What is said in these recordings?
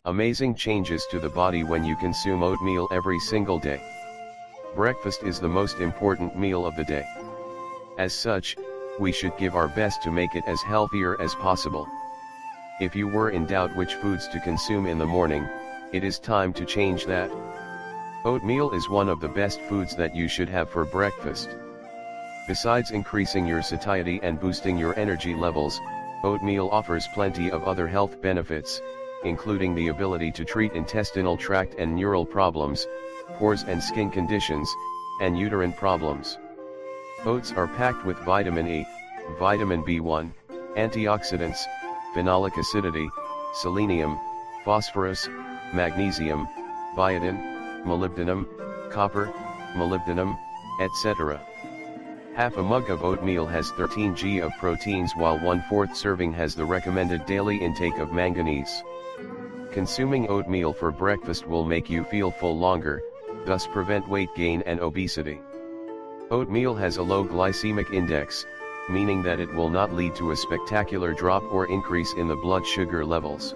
Amazing changes to the body when you consume oatmeal every single day. Breakfast is the most important meal of the day. As such, we should give our best to make it as healthier as possible. If you were in doubt which foods to consume in the morning, it is time to change that. Oatmeal is one of the best foods that you should have for breakfast. Besides increasing your satiety and boosting your energy levels, oatmeal offers plenty of other health benefits, including the ability to treat intestinal tract and neural problems, pores and skin conditions, and uterine problems. Oats are packed with vitamin E, vitamin B1, antioxidants, phenolic acidity, selenium, phosphorus, magnesium, biotin, molybdenum, copper, molybdenum, etc. Half a mug of oatmeal has 13 g of proteins, while 1/4 serving has the recommended daily intake of manganese. Consuming oatmeal for breakfast will make you feel full longer, thus prevent weight gain and obesity. Oatmeal has a low glycemic index, meaning that it will not lead to a spectacular drop or increase in the blood sugar levels.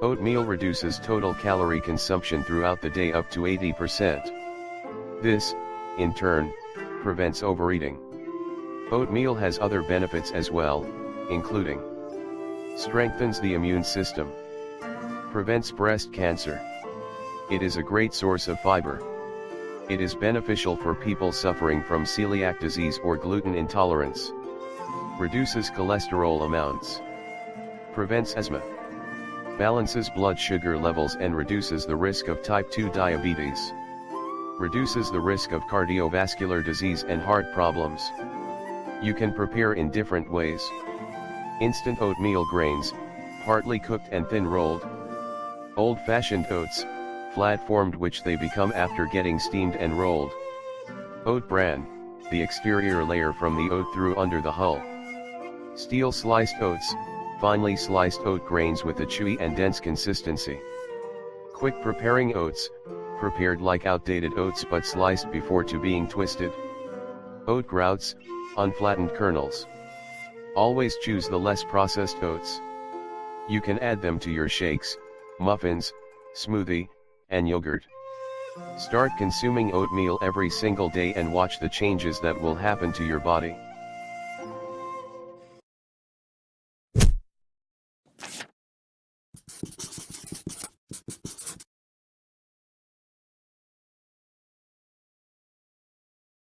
Oatmeal reduces total calorie consumption throughout the day up to 80%. This, in turn, prevents overeating. Oatmeal has other benefits as well, including strengthens the immune system, prevents breast cancer. It is a great source of fiber. It is beneficial for people suffering from celiac disease or gluten intolerance. Reduces cholesterol amounts. Prevents asthma. Balances blood sugar levels and reduces the risk of type 2 diabetes. Reduces the risk of cardiovascular disease and heart problems. You can prepare in different ways. Instant oatmeal grains, partly cooked and thin rolled. Old-fashioned oats, flat formed, which they become after getting steamed and rolled. Oat bran, the exterior layer from the oat through under the hull. Steel sliced oats, finely sliced oat grains with a chewy and dense consistency. Quick preparing oats, prepared like outdated oats but sliced before to being twisted. Oat grouts, unflattened kernels. Always choose the less processed oats. You can add them to your shakes, muffins, smoothie, and yogurt. Start consuming oatmeal every single day and watch the changes that will happen to your body.